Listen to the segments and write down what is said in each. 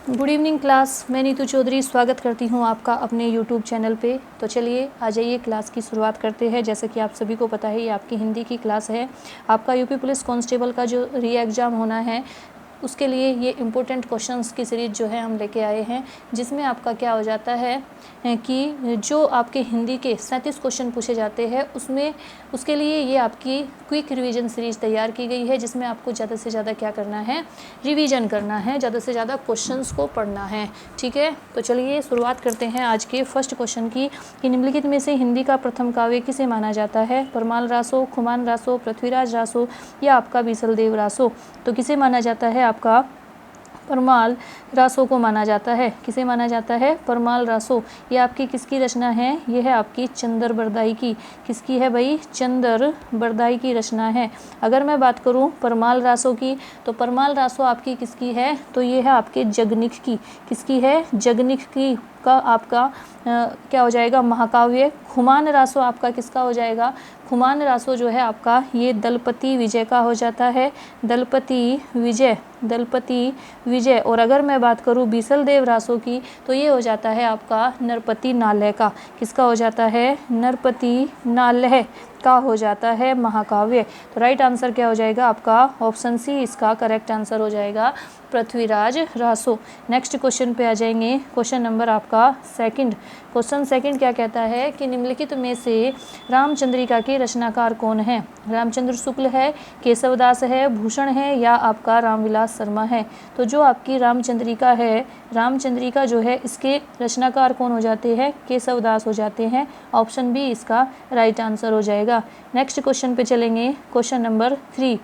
Good evening class, मैं नीतू चौधरी स्वागत करती हूँ आपका अपने यूट्यूब चैनल पे। तो चलिए आ जाइए, क्लास की शुरुआत करते हैं। जैसे कि आप सभी को पता है, ये आपकी हिंदी की क्लास है। आपका यूपी पुलिस कांस्टेबल का जो री एग्ज़ाम होना है, उसके लिए ये इम्पोर्टेंट क्वेश्चंस की सीरीज़ जो है हम लेके आए हैं, जिसमें आपका क्या हो जाता है कि जो आपके हिंदी के 37 क्वेश्चन पूछे जाते हैं, उसमें उसके लिए ये आपकी क्विक रिवीजन सीरीज़ तैयार की गई है, जिसमें आपको ज़्यादा से ज़्यादा क्या करना है, रिवीजन करना है, ज़्यादा से ज़्यादा क्वेश्चंस को पढ़ना है। ठीक है, तो चलिए शुरुआत करते हैं आज के फर्स्ट क्वेश्चन की कि निम्नलिखित में से हिंदी का प्रथम काव्य किसे माना जाता है? परमाल रासो, खुमान रासो, पृथ्वीराज रासो या आपका बीसलदेव रासो? तो किसे माना जाता है? आपका परमाल रासो को माना जाता है। किसे माना जाता है? परमाल रासो। ये आपकी किसकी रचना है? ये है आपकी चंदर बरदाई की। किसकी है भाई? चंदर बरदाई की रचना है। अगर मैं बात करूं परमाल रासो की, तो परमाल रासो आपकी किसकी है? तो ये है आपके जगनिक की। किसकी है? जगनिक की का आपका क्या हो जाएगा? महाकाव्य। खुमान रासो आपका किसका हो जाएगा? खुमान रासो जो है आपका, ये दलपति विजय का हो जाता है। दलपति विजय, दलपति विजय। और अगर मैं बात करूं बीसलदेव रासो की, तो ये हो जाता है आपका नरपति नालय का। किसका हो जाता है? नरपति नालय का हो जाता है महाकाव्य। तो राइट आंसर क्या हो जाएगा आपका? ऑप्शन सी इसका करेक्ट आंसर हो जाएगा, पृथ्वीराज रासो। नेक्स्ट क्वेश्चन पे आ जाएंगे। क्वेश्चन नंबर आपका सेकंड। क्वेश्चन सेकंड क्या कहता है कि निम्नलिखित में से रामचंद्रिका के रचनाकार कौन है? रामचंद्र शुक्ल है, केशवदास है, भूषण है या आपका रामविलास शर्मा है? तो जो आपकी रामचंद्रिका है, रामचंद्रिका जो है, इसके रचनाकार कौन हो जाते हैं? केशवदास हो जाते हैं। ऑप्शन बी इसका राइट आंसर हो जाएगा। नेक्स्ट क्वेश्चन पे चलेंगे। Question number 3।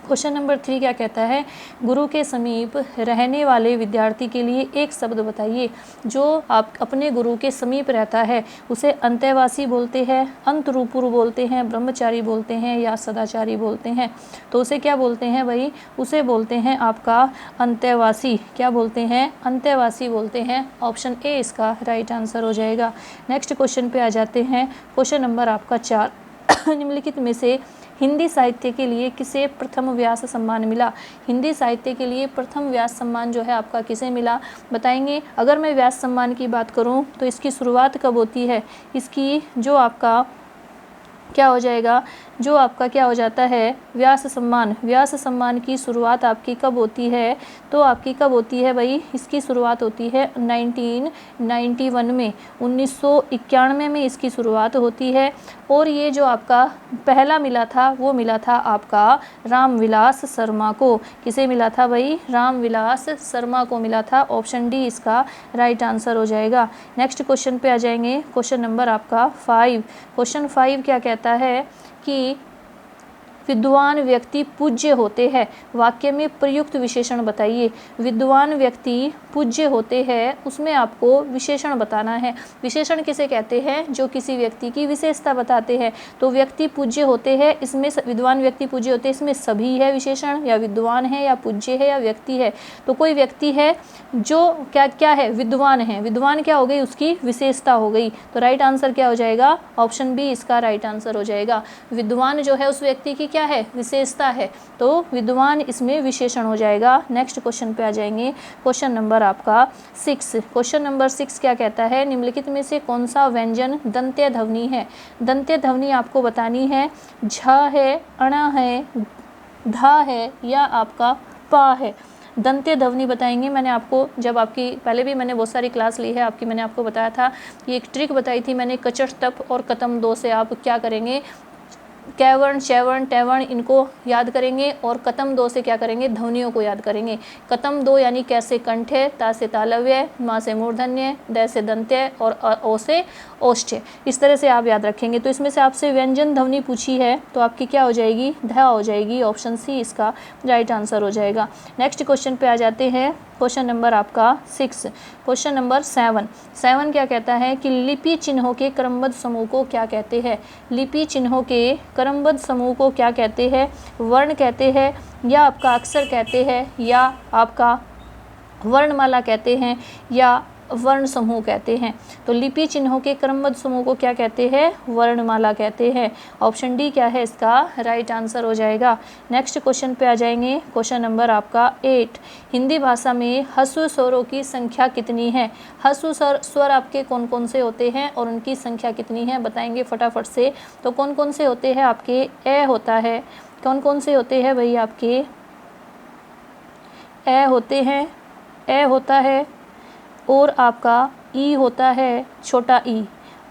क्वेश्चन नंबर 3 क्या कहता है? गुरु के समीप रहने वाले विद्यार्थी के लिए एक शब्द बताइए। जो आप अपने गुरु के समीप रहता है, उसे अंत्यवासी बोलते हैं, अंतरूपुर बोलते हैं, ब्रह्मचारी बोलते हैं या सदाचारी बोलते हैं? तो उसे क्या बोलते हैं भाई? उसे बोलते हैं आपका अंत्यवासी। क्या बोलते हैं? अंत्यवासी बोलते हैं। ऑप्शन ए इसका राइट आंसर हो जाएगा। नेक्स्ट क्वेश्चन पे आ जाते हैं। क्वेश्चन नंबर आपका 4। निम्नलिखित में से हिंदी साहित्य के लिए किसे प्रथम व्यास सम्मान मिला? हिंदी साहित्य के लिए प्रथम व्यास सम्मान जो है आपका किसे मिला, बताएंगे। अगर मैं व्यास सम्मान की बात करूं, तो इसकी शुरुआत कब होती है? इसकी जो आपका क्या हो जाएगा, जो आपका क्या हो जाता है, व्यास सम्मान। व्यास सम्मान की शुरुआत आपकी कब होती है? तो आपकी कब होती है भाई? इसकी शुरुआत होती है 1991 में, 1991 में इसकी शुरुआत होती है। और ये जो आपका पहला मिला था, वो मिला था आपका रामविलास शर्मा को। किसे मिला था भाई? रामविलास शर्मा को मिला था। ऑप्शन डी इसका राइट आंसर हो जाएगा। नेक्स्ट क्वेश्चन पे आ जाएंगे। क्वेश्चन नंबर आपका 5। क्वेश्चन 5 क्या कहता है कि विद्वान व्यक्ति पूज्य होते हैं, वाक्य में प्रयुक्त विशेषण बताइए। विद्वान व्यक्ति पूज्य होते हैं, उसमें आपको विशेषण बताना है। विशेषण किसे कहते हैं? जो किसी व्यक्ति की विशेषता बताते हैं। तो व्यक्ति पूज्य होते हैं, इसमें विद्वान व्यक्ति पूज्य होते हैं, इसमें सभी है विशेषण, या विद्वान है या पूज्य है या व्यक्ति है। तो कोई व्यक्ति है जो क्या क्या है? विद्वान है। विद्वान क्या हो गई? उसकी विशेषता हो गई। तो राइट आंसर क्या हो जाएगा? ऑप्शन बी इसका राइट आंसर हो जाएगा। विद्वान जो है उस व्यक्ति की क्या है? विशेषता है। तो विद्वान इसमें विशेषण हो जाएगा। नेक्स्ट क्वेश्चन पे आ जाएंगे। क्वेश्चन नंबर आपका 6। क्वेश्चन नंबर 6 क्या कहता है? निम्नलिखित में से कौन सा व्यंजन दंत्य ध्वनि है? दंत्य ध्वनि आपको बतानी है। झ है, अणा है, धा है या आपका पा है? दंत्य ध्वनि बताएंगे। मैंने आपको जब आपकी पहले भी मैंने बहुत सारी क्लास ली है आपकी, मैंने आपको बताया था, ये एक ट्रिक बताई थी मैंने, कचट तप और कतम दो से आप क्या करेंगे, कैवर्ण, चैवर्ण, टैवर्ण इनको याद करेंगे, और कतम दो से क्या करेंगे? ध्वनियों को याद करेंगे। कतम दो यानी कैसे कंठ्य, ता से तालव्य, मा से मूर्धन्य, द से दंत्य और ओ से ओष्ठ्य। इस तरह से आप याद रखेंगे। तो इसमें से आपसे व्यंजन ध्वनि पूछी है, तो आपकी क्या हो जाएगी? ध हो जाएगी। ऑप्शन सी इसका राइट आंसर हो जाएगा। नेक्स्ट क्वेश्चन पे आ जाते हैं। क्वेश्चन नंबर आपका 6। क्वेश्चन नंबर 7 क्या कहता है कि लिपि चिन्हों के क्रमबद्ध समूह को क्या कहते हैं? लिपि चिन्हों के क्रमबद्ध समूह को क्या कहते हैं? वर्ण कहते हैं या आपका अक्षर कहते हैं या आपका वर्णमाला कहते हैं या वर्ण समूह कहते हैं। तो लिपि चिन्हों के क्रमबद्ध समूह को क्या कहते हैं? वर्णमाला कहते हैं। ऑप्शन डी क्या है इसका राइट आंसर हो जाएगा। नेक्स्ट क्वेश्चन पे आ जाएंगे। क्वेश्चन नंबर आपका 8, हिंदी भाषा में ह्रस्व स्वरों की संख्या कितनी है? ह्रस्व स्वर आपके कौन कौन से होते हैं और उनकी संख्या कितनी है बताएंगे फटाफट से। तो कौन कौन से होते हैं आपके? ए होता है। कौन कौन से होते हैं भाई आपके? ए होते हैं, ए होता है, और आपका ई होता है, छोटा ई,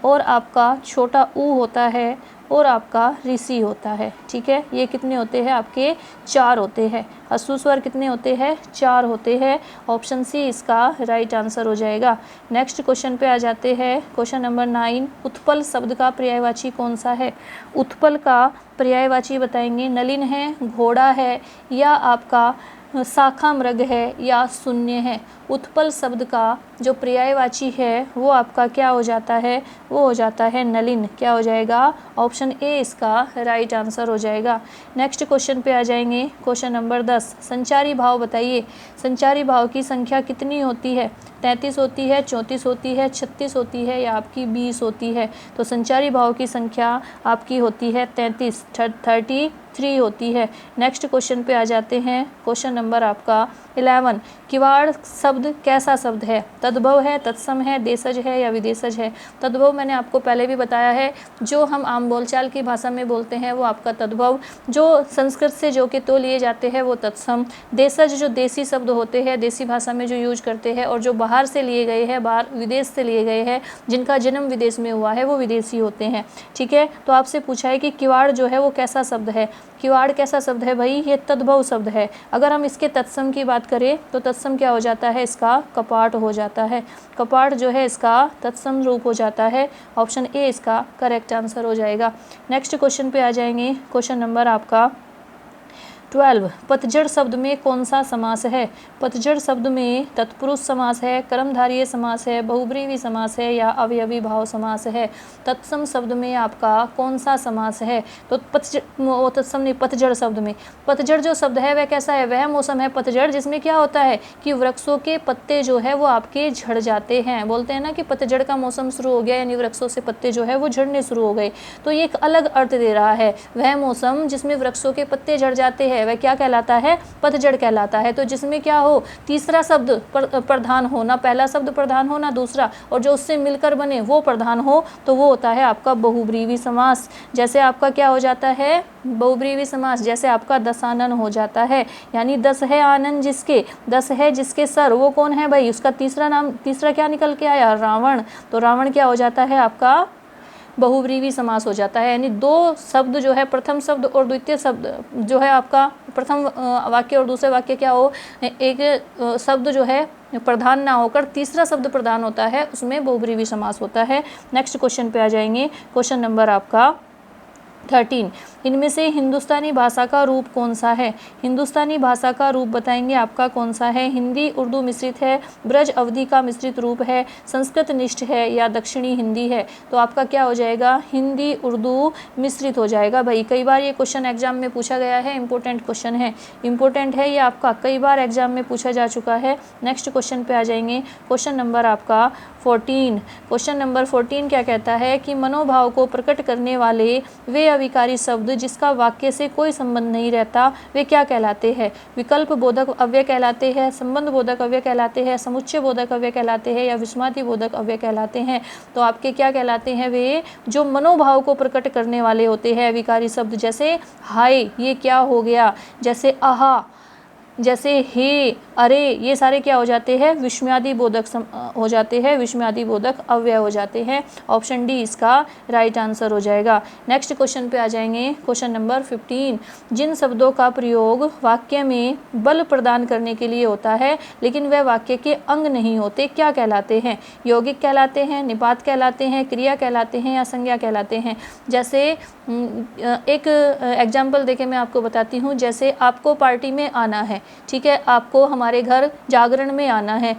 और आपका छोटा ऊ होता है, और आपका ऋषि होता है। ठीक है, ये कितने होते हैं आपके? 4 होते हैं। ह्रस्व स्वर कितने होते हैं? 4 होते हैं। ऑप्शन सी इसका राइट आंसर हो जाएगा। नेक्स्ट क्वेश्चन पे आ जाते हैं। क्वेश्चन नंबर 9, उत्पल शब्द का पर्यायवाची कौन सा है? उत्पल का पर्यायवाची बताएंगे। नलिन है, घोड़ा है, या आपका शाखा मृग है, या शून्य है। उत्पल शब्द का जो पर्यायवाची है वो आपका क्या हो जाता है? वो हो जाता है नलिन। क्या हो जाएगा? ऑप्शन ए इसका राइट आंसर हो जाएगा। नेक्स्ट क्वेश्चन पे आ जाएंगे। क्वेश्चन नंबर 10, संचारी भाव बताइए। संचारी भाव की संख्या कितनी होती है? 33 होती है, 34 होती है, 36 होती है, या आपकी 20 होती है? तो संचारी भाव की संख्या आपकी होती है 33 होती है। नेक्स्ट क्वेश्चन पे आ जाते हैं। क्वेश्चन नंबर आपका 11, किवाड़ शब्द कैसा शब्द है? तद्भव है, तत्सम है, देशज है, या विदेशज है? तद्भव मैंने आपको पहले भी बताया है, जो हम आम बोलचाल की भाषा में बोलते हैं वो आपका तद्भव, जो संस्कृत से जो कि तो लिए जाते हैं वो तत्सम। देशज जो देसी शब्द होते हैं, देसी भाषा में जो यूज करते हैं, और जो बाहर से लिए गए हैं, बाहर विदेश से लिए गए हैं, जिनका जन्म विदेश में हुआ है, वो विदेशी होते हैं। ठीक है, तो आपसे पूछा है कि किवाड़ जो है वो कैसा शब्द है? किवाड़ कैसा शब्द है भाई? ये तद्भव शब्द है। अगर हम इसके तत्सम की बात करें तो तत्सम क्या हो जाता है इसका? कपाट हो जाता है। कपाट जो है इसका तत्सम रूप हो जाता है। ऑप्शन ए इसका करेक्ट आंसर हो जाएगा। नेक्स्ट क्वेश्चन पे आ जाएंगे। क्वेश्चन नंबर आपका 12, पतझड़ शब्द में कौन सा समास है? पतझड़ शब्द में तत्पुरुष समास है, कर्मधारय समास है, बहुब्रीहि समास है, या अवयवी भाव समास है? तत्सम शब्द में आपका कौन सा समास है? तो तत्सम नहीं, पतझड़ शब्द में। पतझड़ जो शब्द है वह कैसा है? वह मौसम है पतझड़ जिसमें क्या होता है कि वृक्षों के पत्ते जो है वो आपके झड़ जाते हैं। बोलते हैं ना कि पतझड़ का मौसम शुरू हो गया, यानी वृक्षों से पत्ते जो है वो झड़ने शुरू हो गए। तो ये एक अलग अर्थ दे रहा है। वह मौसम जिसमें वृक्षों के पत्ते झड़ जाते हैं वह क्या कहलाता है? पतझड़ कहलाता है। तो जिसमें क्या हो? तीसरा शब्द प्रधान हो, ना पहला शब्द प्रधान हो ना दूसरा, और जो उससे मिलकर बने वो प्रधान हो, तो वो होता है आपका बहुब्रीहि समास। जैसे आपका क्या हो जाता है? बहुब्रीहि समास। जैसे आपका दशानन हो जाता है, यानी 10 है आनन जिसके, 10 है जिसके सर, वो कौन है भाई? उसका तीसरा नाम, तीसरा क्या निकल के आया? रावण। तो रावण क्या हो जाता है आपका? बहुब्रीहि समास हो जाता है। यानी 2 शब्द जो है, प्रथम शब्द और द्वितीय शब्द जो है आपका, प्रथम वाक्य और दूसरे वाक्य क्या हो, एक शब्द जो है प्रधान ना होकर तीसरा शब्द प्रधान होता है, उसमें बहुब्रीहि समास होता है। नेक्स्ट क्वेश्चन पे आ जाएंगे। क्वेश्चन नंबर आपका 13, इनमें से हिंदुस्तानी भाषा का रूप कौन सा है? हिंदुस्तानी भाषा का रूप बताएंगे आपका कौन सा है? हिंदी उर्दू मिश्रित है, ब्रज अवधि का मिश्रित रूप है, संस्कृत निष्ठ है, या दक्षिणी हिंदी है? तो आपका क्या हो जाएगा? हिंदी उर्दू मिश्रित हो जाएगा भाई। कई बार ये क्वेश्चन एग्जाम में पूछा गया है, इंपॉर्टेंट क्वेश्चन है, इंपॉर्टेंट है ये आपका, कई बार एग्जाम में पूछा जा चुका है। नेक्स्ट क्वेश्चन पे आ जाएंगे। क्वेश्चन नंबर आपका 14। क्वेश्चन नंबर 14 क्या कहता है कि मनोभाव को प्रकट करने वाले वे अविकारी शब्द जिसका वाक्य से कोई संबंध नहीं रहता वे क्या कहलाते हैं? विकल्प बोधक अव्यय कहलाते हैं, संबंध बोधक अव्यय कहलाते हैं, समुच्चय बोधक अव्यय कहलाते हैं, या विस्मृति बोधक अव्यय कहलाते हैं? तो आपके क्या कहलाते हैं? वे जो मनोभाव को प्रकट करने वाले होते हैं अविकारी शब्द। जैसे हाय, ये क्या हो गया, जैसे आहा, जैसे हे, अरे, ये सारे क्या हो जाते हैं? विस्मयादि बोधक हो जाते हैं, विस्मयादि बोधक अव्यय हो जाते हैं। ऑप्शन डी इसका राइट आंसर हो जाएगा। नेक्स्ट क्वेश्चन पे आ जाएंगे। क्वेश्चन नंबर 15, जिन शब्दों का प्रयोग वाक्य में बल प्रदान करने के लिए होता है लेकिन वह वाक्य के अंग नहीं होते, क्या कहलाते हैं? यौगिक कहलाते हैं, निपात कहलाते हैं, क्रिया कहलाते हैं, या संज्ञा कहलाते हैं? जैसे एक एग्जाम्पल देके मैं आपको बताती हूँ। जैसे आपको पार्टी में आना है, ठीक है, आपको हमारे घर जागरण में आना है,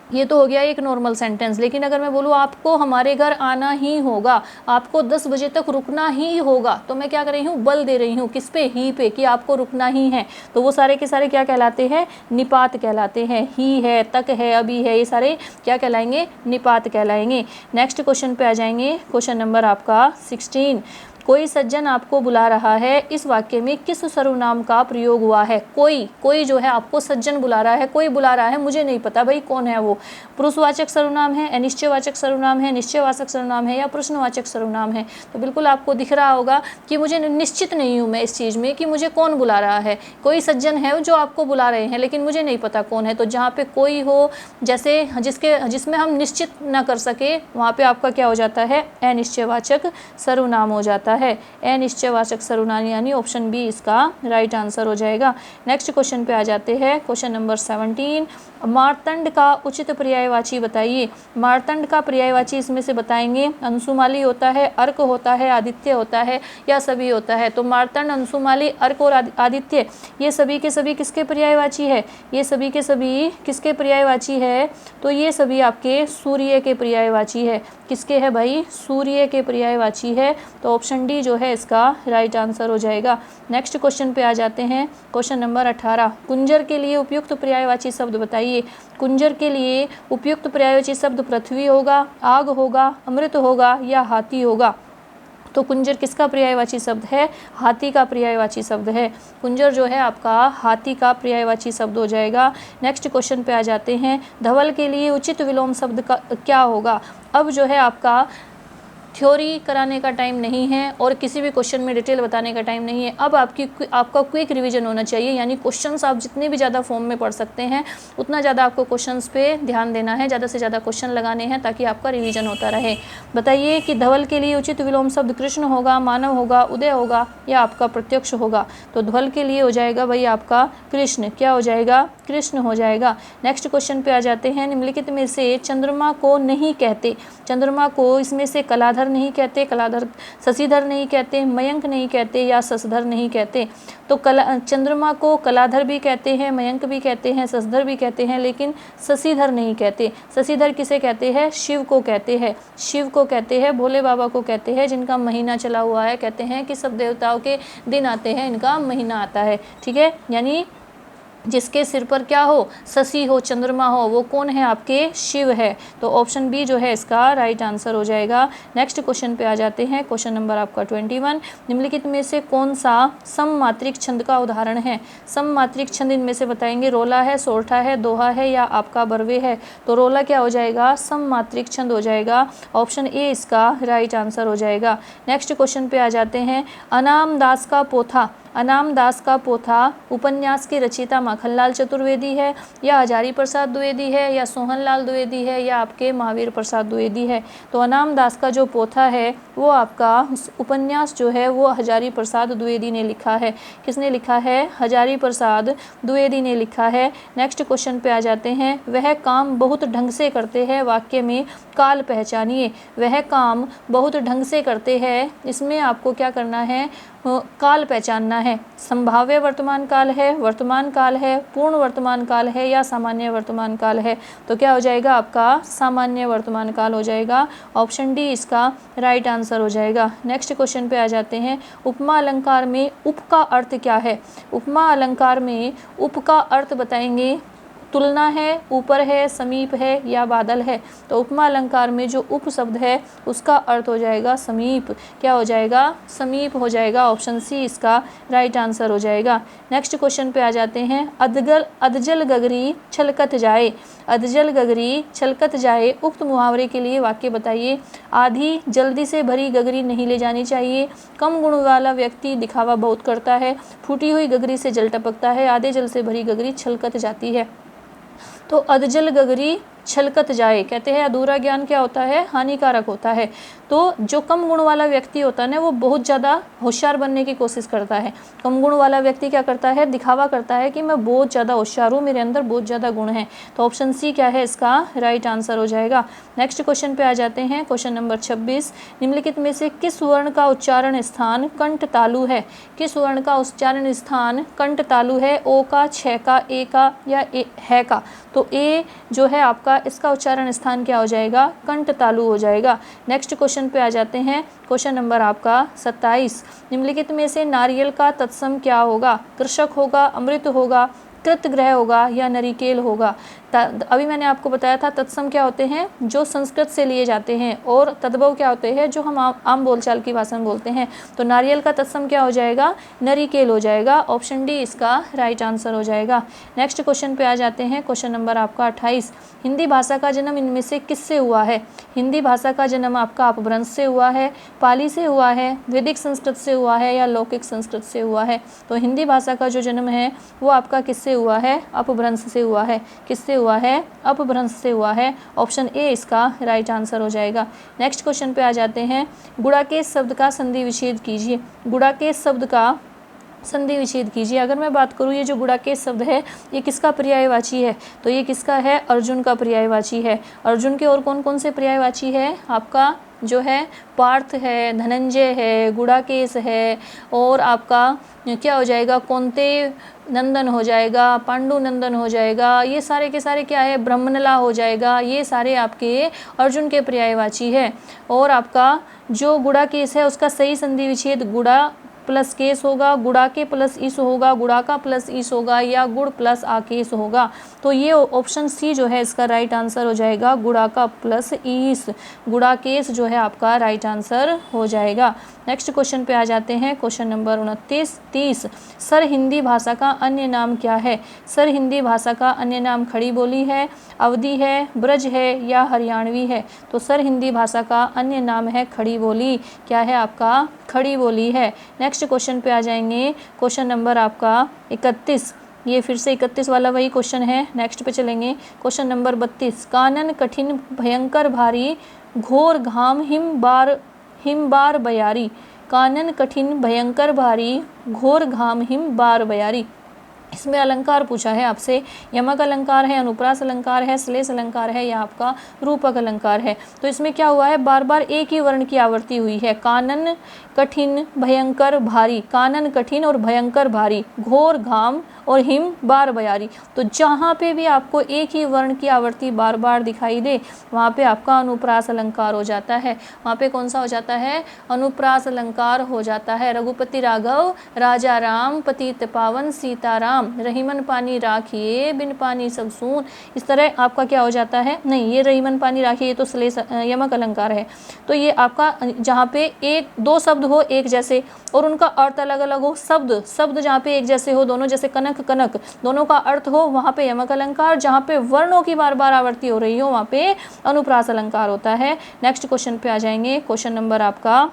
ये तो हो गया एक नॉर्मल सेंटेंस। लेकिन अगर मैं बोलूँ आपको हमारे घर आना ही होगा, आपको 10 बजे तक रुकना ही होगा, तो मैं क्या कर रही हूँ, बल दे रही हूँ किस पे, ही पे, कि आपको रुकना ही है। तो वो सारे के सारे क्या कहलाते हैं, निपात कहलाते हैं। ही है, तक है, अभी है, ये सारे क्या कहलाएंगे, निपात कहलाएंगे। नेक्स्ट क्वेश्चन पे आ जाएंगे, क्वेश्चन नंबर आपका 16। कोई सज्जन आपको बुला रहा है, इस वाक्य में किस सर्वनाम का प्रयोग हुआ है। कोई जो है आपको सज्जन बुला रहा है, कोई बुला रहा है, मुझे नहीं पता भाई कौन है वो। पुरुषवाचक सर्वनाम है, अनिश्चयवाचक सर्वनाम है, निश्चयवाचक सर्वनाम है, या प्रश्नवाचक सर्वनाम है। तो बिल्कुल आपको दिख रहा होगा कि मुझे निश्चित नहीं हूँ मैं इस चीज़ में कि मुझे कौन बुला रहा है। कोई सज्जन है जो आपको बुला रहे हैं, लेकिन मुझे नहीं पता कौन है। तो जहाँ पे कोई हो, जैसे जिसमें हम निश्चित ना कर सके, वहाँ पे आपका क्या हो जाता है, अनिश्चयवाचक सर्वनाम हो जाता है। अनिश्चयवाचक सर्वनाम यानी ऑप्शन बी इसका राइट आंसर हो जाएगा। नेक्स्ट क्वेश्चन पे आ जाते हैं, क्वेश्चन नंबर 17। मार्तंड का उचित पर्यायवाची बताइए। मार्तंड का पर्यायवाची इसमें से बताएंगे, अंशुमाली होता है, अर्क होता है, आदित्य होता है, या सभी होता है। तो मार्तंड, अंशुमाली, अर्क और आदित्य, ये सभी के सभी किसके पर्यायवाची है, ये सभी के सभी किसके पर्यायवाची है, तो ये सभी आपके सूर्य के पर्यायवाची है। किसके है भाई, सूर्य के पर्यायवाची है। तो ऑप्शन डी जो है इसका राइट आंसर हो जाएगा। नेक्स्ट क्वेश्चन पे आ जाते हैं, क्वेश्चन नंबर 18। कुंजर के लिए उपयुक्त पर्यायवाची शब्द बताइए। कुंजर के लिए उपयुक्त पर्यायवाची शब्द पृथ्वी होगा, आग होगा, अमृत होगा, या हाथी होगा। तो कुंजर किसका पर्यायवाची शब्द है, हाथी का पर्यायवाची शब्द है। कुंजर जो है आपका हाथी का पर्यायवाची शब्द हो जाएगा। नेक्स्ट क्वेश्चन पे आ जाते हैं, धवल के लिए उचित विलोम शब्द का क्या होगा। अब जो है आपका थ्योरी कराने का टाइम नहीं है और किसी भी क्वेश्चन में डिटेल बताने का टाइम नहीं है। अब आपका क्विक रिवीजन होना चाहिए, यानी क्वेश्चंस आप जितने भी ज़्यादा फॉर्म में पढ़ सकते हैं उतना ज़्यादा आपको क्वेश्चंस पे ध्यान देना है, ज़्यादा से ज़्यादा क्वेश्चन लगाने हैं ताकि आपका रिवीजन होता रहे। बताइए कि धवल के लिए उचित विलोम शब्द कृष्ण होगा, मानव होगा, उदय होगा, या आपका प्रत्यक्ष होगा। तो धवल के लिए हो जाएगा भाई आपका कृष्ण। क्या हो जाएगा, कृष्ण हो जाएगा। नेक्स्ट क्वेश्चन पे आ जाते हैं, निम्नलिखित में से चंद्रमा को नहीं कहते। चंद्रमा को इसमें से कलाधर नहीं कहते, कलाधर शशिधर नहीं कहते, मयंक नहीं कहते, या शशधर नहीं कहते। तो चंद्रमा को कलाधर भी कहते हैं, मयंक भी कहते हैं, शशधर भी कहते हैं, लेकिन शशिधर नहीं कहते। शशिधर किसे कहते हैं, शिव को कहते हैं। शिव को कहते हैं, भोले बाबा को कहते हैं, जिनका महीना चला हुआ है। कहते हैं कि सब देवताओं के दिन आते हैं, इनका महीना आता है। ठीक है, यानी जिसके सिर पर क्या हो, शशि हो, चंद्रमा हो, वो कौन है, आपके शिव है। तो ऑप्शन बी जो है इसका राइट आंसर हो जाएगा। नेक्स्ट क्वेश्चन पे आ जाते हैं, क्वेश्चन नंबर आपका 21। निम्नलिखित में से कौन सा सममात्रिक छंद का उदाहरण है। सममात्रिक छंद इनमें से बताएंगे, रोला है, सोरठा है, दोहा है, या आपका बरवे है। तो रोला क्या हो जाएगा, सममात्रिक छंद हो जाएगा। ऑप्शन ए इसका राइट आंसर हो जाएगा। नेक्स्ट क्वेश्चन पे आ जाते हैं, अनाम दास का पोथा। अनाम दास का पोथा उपन्यास की रचयिता माखनलाल चतुर्वेदी है, या हजारी प्रसाद द्विवेदी है, या सोहनलाल द्विवेदी है, या आपके महावीर प्रसाद द्विवेदी है। तो अनाम दास का जो पोथा है वो आपका उपन्यास जो है वो हजारी प्रसाद द्विवेदी ने लिखा है। किसने लिखा है, हजारी प्रसाद द्विवेदी ने लिखा है। नेक्स्ट क्वेश्चन पे आ जाते हैं, वह काम बहुत ढंग से करते हैं, वाक्य में काल पहचानिए। वह काम बहुत ढंग से करते हैं, इसमें आपको क्या करना है, काल पहचानना है। संभाव्य वर्तमान काल है, वर्तमान काल है, पूर्ण वर्तमान काल है, या सामान्य वर्तमान काल है। तो क्या हो जाएगा आपका सामान्य वर्तमान काल हो जाएगा। ऑप्शन डी इसका राइट आंसर हो जाएगा। नेक्स्ट क्वेश्चन पे आ जाते हैं, उपमा अलंकार में उप का अर्थ क्या है। उपमा अलंकार में उप का अर्थ बताएंगे, तुलना है, ऊपर है, समीप है, या बादल है। तो उपमा अलंकार में जो उप शब्द है उसका अर्थ हो जाएगा समीप। क्या हो जाएगा, समीप हो जाएगा। ऑप्शन सी इसका राइट आंसर हो जाएगा। नेक्स्ट क्वेश्चन पे आ जाते हैं, अधजल गगरी छलकत जाए। अधजल गगरी छलकत जाए, उक्त मुहावरे के लिए वाक्य बताइए। आधी जल्दी से भरी गगरी नहीं ले जानी चाहिए। कम गुण वाला व्यक्ति दिखावा बहुत करता है। फूटी हुई गगरी से जल टपकता है। आधे जल से भरी गगरी छलकत जाती है। तो अधजल गगरी छलकत जाए, कहते हैं अधूरा ज्ञान क्या होता है, हानिकारक होता है। तो जो कम गुण वाला व्यक्ति होता है ना, वो बहुत ज़्यादा होशियार बनने की कोशिश करता है। कम गुण वाला व्यक्ति क्या करता है, दिखावा करता है कि मैं बहुत ज़्यादा होशियार हूँ, मेरे अंदर बहुत ज़्यादा गुण हैं। तो ऑप्शन सी क्या है इसका राइट आंसर हो जाएगा। नेक्स्ट क्वेश्चन पे आ जाते हैं, क्वेश्चन नंबर 26। निम्नलिखित में से किस वर्ण का उच्चारण स्थान कंठ तालु है। किस वर्ण का उच्चारण स्थान कंठ तालु है, ओ का, छ का, ए का, या है का। तो ए जो है आपका होगा, इसका उच्चारण स्थान क्या हो जाएगा, कंठ तालु हो जाएगा। नेक्स्ट क्वेश्चन पे आ जाते हैं। क्वेश्चन नंबर आपका 27, निम्नलिखित में से नारियल का तत्सम क्या होगा, कृषक होगा, अमृत होगा, कृतग्रह होगा या नरिकेल होगा। अभी मैंने आपको बताया था तत्सम क्या होते हैं, जो संस्कृत से लिए जाते हैं, और तद्भव क्या होते हैं, जो हम आम बोलचाल की भाषा में बोलते हैं। तो नारियल का तत्सम क्या हो जाएगा, नरिकेल हो जाएगा। ऑप्शन डी इसका राइट आंसर हो जाएगा। नेक्स्ट क्वेश्चन पे आ जाते हैं। क्वेश्चन नंबर आपका 28, हिंदी भाषा का जन्म इनमें से किससे हुआ है। हिंदी भाषा का जन्म आपका अपभ्रंश से हुआ है, पाली से हुआ है, वैदिक संस्कृत से हुआ है या लौकिक संस्कृत से हुआ है। तो हिंदी भाषा का जो जन्म है वो आपका किससे हुआ है, अपभ्रंश से हुआ है। किससे हुआ है, अपभ्रंश से हुआ है। ऑप्शन ए इसका राइट आंसर हो जाएगा। नेक्स्ट क्वेश्चन पे आ जाते हैं। गुड़ाकेश शब्द का संधि विच्छेद कीजिए। गुड़ाकेश शब्द का संधि विच्छेद कीजिए। अगर मैं बात करूँ, ये जो गुड़ाकेश शब्द है ये किसका पर्यायवाची है, तो ये किसका है, अर्जुन का पर्यायवाची है। अर्जुन के और कौन कौन से पर्यायवाची है, आपका जो है पार्थ है, धनंजय है, गुड़ाकेश है, और आपका क्या हो जाएगा, कौंते नंदन हो जाएगा, पांडु नंदन हो जाएगा। ये सारे के सारे क्या है, ब्रह्मनला हो जाएगा। ये सारे आपके अर्जुन के पर्यायवाची है। और आपका जो गुड़ाकेश है उसका सही संधि विच्छेद गुड़ा प्लस केस होगा, गुड़ा के प्लस ईस होगा, गुड़ा का प्लस ईस होगा, या गुड़ प्लस आकेश होगा। तो ये ऑप्शन सी जो है इसका राइट आंसर हो जाएगा, गुड़ा का प्लस ईस। गुड़ा केस जो है आपका राइट आंसर हो जाएगा। नेक्स्ट क्वेश्चन पे आ जाते हैं। क्वेश्चन नंबर 29-30, सर हिंदी भाषा का अन्य नाम क्या है। सर हिंदी भाषा का अन्य नाम खड़ी बोली है, अवधी है, ब्रज है या हरियाणवी है। तो सर हिंदी भाषा का अन्य नाम है खड़ी बोली। क्या है आपका, खड़ी बोली है। नेक्स्ट क्वेश्चन पे आ जाएंगे। क्वेश्चन नंबर आपका 31, ये फिर से 31 वाला वही क्वेश्चन है। नेक्स्ट पे चलेंगे। क्वेश्चन नंबर 32, कानन कठिन भयंकर भारी, घोर घाम हिम बार बयारी। कानन कठिन भयंकर भारी, घोर घाम हिम बार बयारी। इसमें अलंकार पूछा है आपसे, यमक अलंकार है, अनुप्रास अलंकार है, श्लेष अलंकार है या आपका रूपक अलंकार है। तो इसमें क्या हुआ है, बार बार एक ही वर्ण की आवृत्ति हुई है। कानन कठिन भयंकर भारी, कानन कठिन और भयंकर भारी, घोर घाम और हिम बार बयारी। तो जहाँ पे भी आपको एक ही वर्ण की आवृत्ति बार बार दिखाई दे वहाँ पे आपका अनुप्रास अलंकार हो जाता है। वहाँ पे कौन सा हो जाता है, अनुप्रास अलंकार हो जाता है। रघुपति राघव राजा राम, पतित पावन सीताराम, रहीमन पानी राखिए बिन पानी सब सून। इस तरह आपका क्या हो जाता है, नहीं ये रहीमन पानी राखिए ये तो श्लेष यमक अलंकार है। तो ये आपका जहाँ पे एक दो शब्द हो एक जैसे और उनका अर्थ अलग अलग हो, शब्द जहाँ पे एक जैसे हो, दोनों जैसे कनक कनक दोनों का अर्थ हो, वहाँ पे यमक अलंकार। जहाँ पे वर्णों की बार बार आवृत्ति हो रही हो वहाँ पे अनुप्रास अलंकार होता है। नेक्स्ट क्वेश्चन पे आ जाएंगे। क्वेश्चन नंबर आपका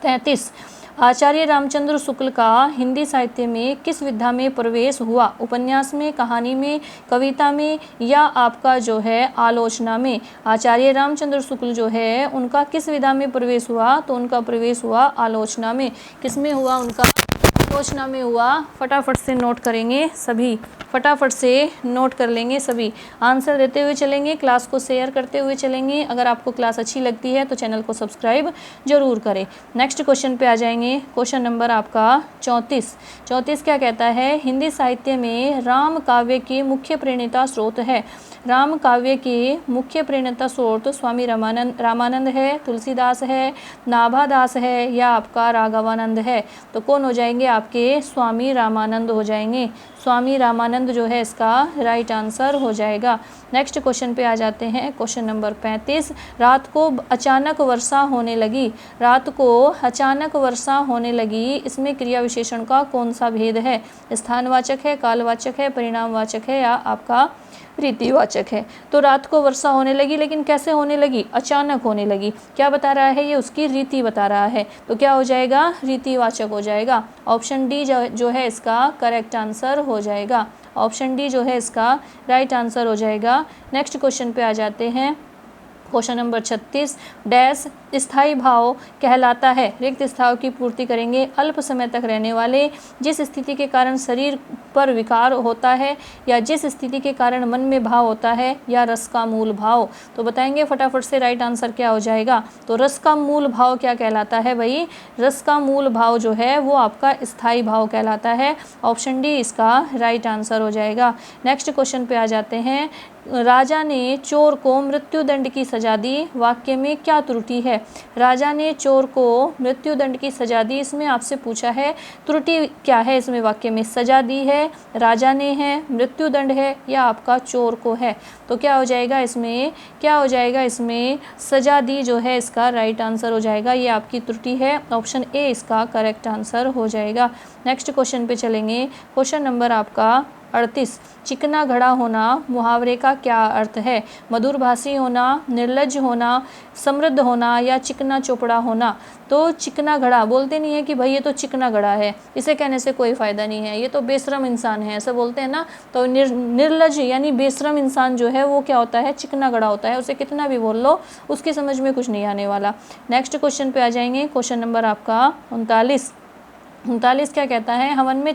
33, आचार्य रामचंद्र शुक्ल का हिंदी साहित्य में किस विधा में प्रवेश हुआ। उपन्यास में, कहानी में, कविता में या आपका जो है आलोचना में। आचार्य रामचंद्र शुक्ल जो है उनका किस विधा में प्रवेश हुआ, तो उनका प्रवेश हुआ आलोचना में। किस में हुआ, उनका आलोचना में हुआ। फटाफट से नोट करेंगे सभी, फटाफट से नोट कर लेंगे सभी, आंसर देते हुए चलेंगे, क्लास को शेयर करते हुए चलेंगे। अगर आपको क्लास अच्छी लगती है तो चैनल को सब्सक्राइब जरूर करें। नेक्स्ट क्वेश्चन पे आ जाएंगे। क्वेश्चन नंबर आपका 34 क्या कहता है, हिंदी साहित्य में राम काव्य के मुख्य प्रेरणा स्रोत है। राम काव्य के मुख्य प्रेरणा स्रोत स्वामी रामानंद है, तुलसीदास है, नाभादास है या आपका राघवानंद है। तो कौन हो जाएंगे, आपके स्वामी रामानंद हो जाएंगे। स्वामी रामानंद जो है इसका राइट आंसर हो जाएगा। नेक्स्ट क्वेश्चन पे आ जाते हैं। क्वेश्चन नंबर 35, रात को अचानक वर्षा होने लगी। रात को अचानक वर्षा होने लगी, इसमें क्रिया विशेषण का कौन सा भेद है। स्थानवाचक है, कालवाचक है, परिणामवाचक है या आपका रीतिवाचक है। तो रात को वर्षा होने लगी, लेकिन कैसे होने लगी, अचानक होने लगी। क्या बता रहा है, ये उसकी रीति बता रहा है। तो क्या हो जाएगा, रीतिवाचक हो जाएगा। ऑप्शन डी जो है इसका करेक्ट आंसर हो जाएगा। ऑप्शन डी जो है इसका राइट आंसर हो जाएगा। नेक्स्ट क्वेश्चन पे आ जाते हैं। क्वेश्चन नंबर 36, डैश स्थायी भाव कहलाता है? रिक्त स्थानों की पूर्ति करेंगे, अल्प समय तक रहने वाले, जिस स्थिति के कारण शरीर पर विकार होता है, या जिस स्थिति के कारण मन में भाव होता है, या रस का मूल भाव। तो बताएंगे फटाफट से राइट आंसर क्या हो जाएगा। तो रस का मूल भाव क्या कहलाता है भाई? रस का मूल भाव जो है वो आपका स्थायी भाव कहलाता है। ऑप्शन डी इसका राइट आंसर हो जाएगा। नेक्स्ट क्वेश्चन पे आ जाते हैं। राजा ने चोर को मृत्युदंड की सजा दी, वाक्य में क्या त्रुटि है? राजा ने चोर को मृत्युदंड की सजा दी, इसमें आपसे पूछा है त्रुटि क्या है इसमें वाक्य में? सजा दी है, राजा ने है, मृत्युदंड है, या आपका चोर को है? तो क्या हो जाएगा इसमें? क्या हो जाएगा इसमें? सजा दी जो है इसका राइट आंसर हो जाएगा। ये आपकी त्रुटि है, ऑप्शन ए इसका करेक्ट आंसर हो जाएगा। नेक्स्ट क्वेश्चन पे चलेंगे। क्वेश्चन नंबर आपका 38। चिकना घड़ा होना मुहावरे का क्या अर्थ है? मधुरभाषी होना, निर्लज्ज होना, समृद्ध होना, या चिकना चोपड़ा होना? तो चिकना घड़ा बोलते नहीं है कि भाई ये तो चिकना घड़ा है, इसे कहने से कोई फ़ायदा नहीं है, ये तो बेशरम इंसान है, ऐसा बोलते हैं ना। तो निर्लज्ज यानी बेशरम इंसान जो है वो क्या होता है? चिकना घड़ा होता है, उसे कितना भी बोल लो उसकी समझ में कुछ नहीं आने वाला। नेक्स्ट क्वेश्चन पे आ जाएंगे। क्वेश्चन नंबर आपका 39 क्या कहता है? हवन में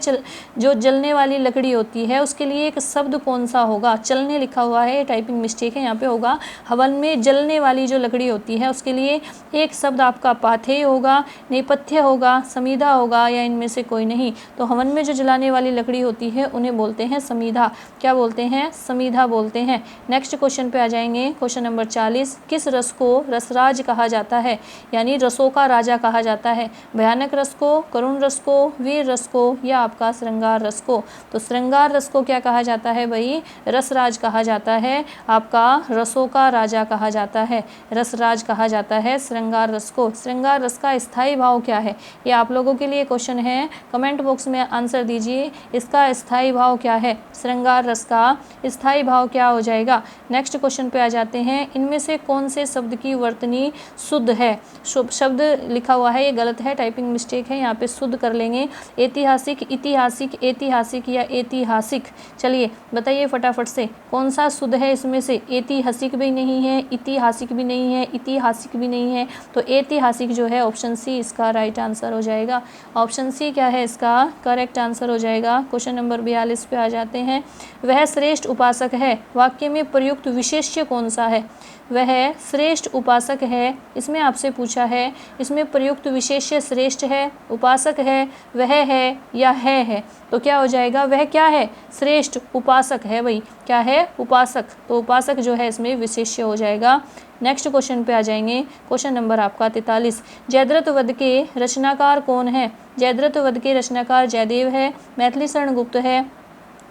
जो जलने वाली लकड़ी होती है उसके लिए एक शब्द कौन सा होगा? चलने लिखा हुआ है, टाइपिंग मिस्टेक है, यहाँ पे होगा हवन में जलने वाली जो लकड़ी होती है उसके लिए एक शब्द आपका पाथेय होगा, नेपथ्य होगा, समीधा होगा, या इनमें से कोई नहीं। तो हवन में जो जलाने वाली लकड़ी होती है उन्हें बोलते हैं समीधा। क्या बोलते हैं? समीधा बोलते हैं। नेक्स्ट क्वेश्चन पे आ जाएंगे। Question number 40। किस रस को रसराज कहा जाता है? यानी रसों का राजा कहा जाता है? भयानक रस को, करुण रस को, वीर रस को, या आपका श्रृंगार रस को? तो श्रृंगार रस को क्या कहा जाता है भाई? रसराज कहा जाता है, आपका रसों का राजा कहा जाता है, रसराज कहा जाता है श्रृंगार रस को। श्रृंगार रस का स्थायी भाव क्या है? ये आप लोगों के लिए क्वेश्चन है, कमेंट बॉक्स में आंसर दीजिए। इसका स्थायी भाव क्या है? श्रृंगार रस का स्थायी भाव क्या हो जाएगा? नेक्स्ट क्वेश्चन पे आ जाते हैं। इनमें से कौन से शब्द की वर्तनी शुद्ध है? शब्द लिखा हुआ है, ये गलत है, टाइपिंग मिस्टेक है, यहाँ पे शुद्ध कर लेंगे। ऐतिहासिक, इतिहासिक, ऐतिहासिक, या ऐतिहासिक? चलिए बताइए फटाफट से कौन सा शुद्ध है इसमें से? ऐतिहासिक भी नहीं है, ऐतिहासिक भी नहीं है, ऐतिहासिक भी नहीं है, तो ऐतिहासिक जो है ऑप्शन सी इसका राइट आंसर हो जाएगा। ऑप्शन सी क्या है इसका करेक्ट आंसर हो जाएगा। क्वेश्चन नंबर 42 पे आ जाते हैं। वह श्रेष्ठ उपासक है, वाक्य में प्रयुक्त विशेष्य कौन सा है? वह श्रेष्ठ उपासक है, इसमें आपसे पूछा है, इसमें प्रयुक्त विशेष्य श्रेष्ठ है, उपासक है, वह है, या है? तो क्या हो जाएगा? वह क्या है? श्रेष्ठ उपासक है भाई। क्या है? उपासक। तो उपासक जो है इसमें विशेष्य हो जाएगा। नेक्स्ट क्वेश्चन पे आ जाएंगे। क्वेश्चन नंबर आपका 43। जयद्रथ वध के रचनाकार कौन है? जयद्रथ वध के रचनाकार जयदेव है, मैथिली शरण गुप्त है,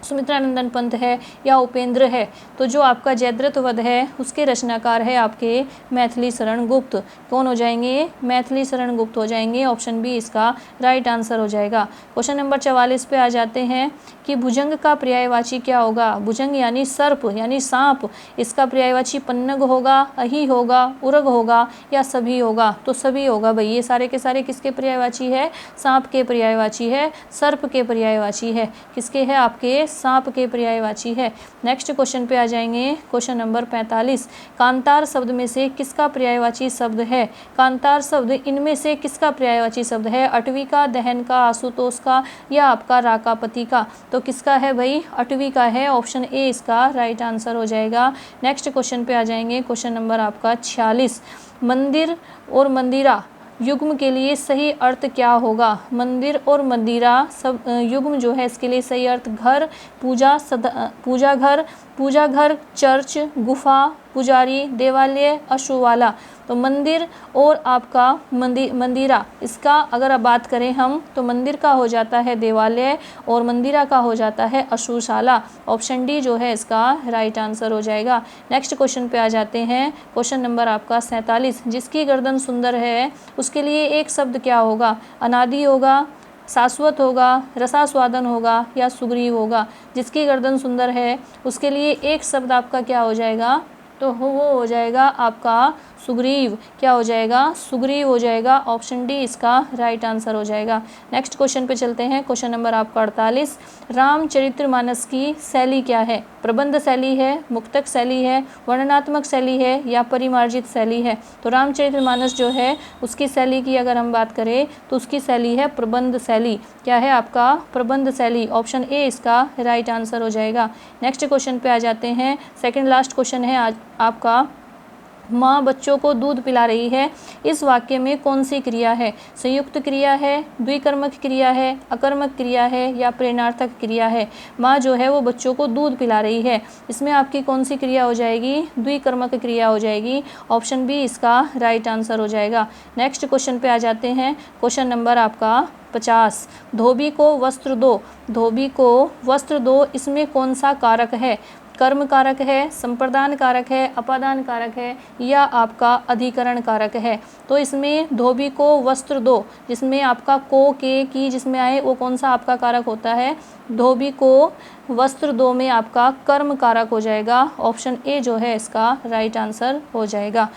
सुमित्रानंदन पंत है, या उपेंद्र है? तो जो आपका जयद्रथ वध है उसके रचनाकार है आपके मैथिली शरण गुप्त। कौन हो जाएंगे? मैथिली शरण गुप्त हो जाएंगे। ऑप्शन बी इसका राइट आंसर हो जाएगा। क्वेश्चन नंबर 44 पे आ जाते हैं कि भुजंग का पर्यायवाची क्या होगा? भुजंग यानी सर्प यानी सांप, इसका पर्यायवाची पन्नग होगा, अहि होगा, उरग होगा, या सभी होगा? तो सभी होगा भाई। ये सारे के सारे किसके पर्यायवाची है? सांप के पर्यायवाची है, सर्प के पर्यायवाची है। किसके है? आपके सांप के पर्यायवाची है। नेक्स्ट क्वेश्चन पे आ जाएंगे। Question number 45। कांतार शब्द में से किसका पर्यायवाची शब्द है? कांतार शब्द इनमें से किसका पर्यायवाची शब्द है? अटवी का, दहन का, आशुतोष का, या आपका राकापति का? तो किसका है भाई? अटवी का है। ऑप्शन ए इसका राइट आंसर हो जाएगा। नेक्स्ट क्वेश्चन पे आ जाएंगे। क्वेश्चन नंबर आपका 46। मंदिर और मंदिरा युग्म के लिए सही अर्थ क्या होगा? मंदिर और मंदिरा सब युग्म जो है इसके लिए सही अर्थ घर, पूजा घर, चर्च, गुफा, पुजारी, देवालय, अश्ववाला। तो मंदिर और आपका मंदिरा, इसका अगर आप बात करें हम तो मंदिर का हो जाता है देवालय और मंदिरा का हो जाता है अश्वशाला। ऑप्शन डी जो है इसका राइट आंसर हो जाएगा। नेक्स्ट क्वेश्चन पे आ जाते हैं। क्वेश्चन नंबर आपका 47। जिसकी गर्दन सुंदर है उसके लिए एक शब्द क्या होगा? अनादि होगा, शाश्वत होगा, रसास्वादन होगा, या सुग्रीव होगा? जिसकी गर्दन सुंदर है उसके लिए एक शब्द आपका क्या हो जाएगा? तो वो हो जाएगा आपका सुग्रीव। क्या हो जाएगा? सुग्रीव हो जाएगा। ऑप्शन डी इसका राइट आंसर हो जाएगा। नेक्स्ट क्वेश्चन पे चलते हैं। क्वेश्चन नंबर आपका 48। रामचरितमानस की शैली क्या है? प्रबंध शैली है, मुक्तक शैली है, वर्णनात्मक शैली है या परिमार्जित शैली है। तो रामचरितमानस जो है उसकी शैली की अगर हम बात करें तो उसकी शैली है प्रबंध शैली। क्या है आपका? प्रबंध शैली। ऑप्शन ए इसका राइट आंसर हो जाएगा। नेक्स्ट क्वेश्चन पे आ जाते हैं। सेकंड लास्ट क्वेश्चन है आज आपका, माँ बच्चों को दूध पिला रही है, इस वाक्य में कौन सी क्रिया है? संयुक्त क्रिया है, द्विकर्मक क्रिया है, अकर्मक क्रिया है या प्रेरणार्थक क्रिया है? माँ जो है वो बच्चों को दूध पिला रही है, इसमें आपकी कौन सी क्रिया हो जाएगी? द्विकर्मक क्रिया हो जाएगी। ऑप्शन बी इसका राइट आंसर हो जाएगा। नेक्स्ट क्वेश्चन पे आ जाते हैं। क्वेश्चन नंबर आपका 50। धोबी को वस्त्र दो, धोबी को वस्त्र दो, इसमें कौन सा कारक है? कर्म कारक है, संप्रदान कारक है, अपादान कारक है या आपका अधिकरण कारक है? तो इसमें धोबी को वस्त्र दो, जिसमें आपका को, के, की जिसमें आए वो कौन सा आपका कारक होता है? धोबी को वस्त्र दो में आपका कर्म कारक हो जाएगा। ऑप्शन ए जो है इसका राइट आंसर हो जाएगा।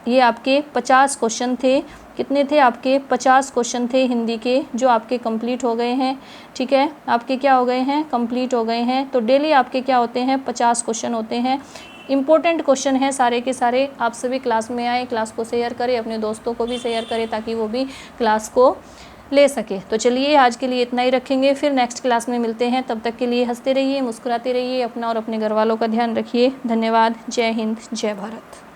ये आपके 50 क्वेश्चन थे। कितने थे आपके? 50 क्वेश्चन थे हिंदी के, जो आपके कंप्लीट हो गए हैं। ठीक है, आपके क्या हो गए हैं? कंप्लीट हो गए हैं। तो डेली आपके क्या होते हैं? 50 क्वेश्चन होते हैं। इंपॉर्टेंट क्वेश्चन हैं सारे के सारे। आप सभी क्लास में आए, क्लास को शेयर करें, अपने दोस्तों को भी शेयर करें ताकि वो भी क्लास को ले सके। तो चलिए आज के लिए इतना ही रखेंगे, फिर नेक्स्ट क्लास में मिलते हैं। तब तक के लिए हंसते रहिए, मुस्कुराते रहिए, अपना और अपने घर वालों का ध्यान रखिए। धन्यवाद। जय हिंद, जय भारत।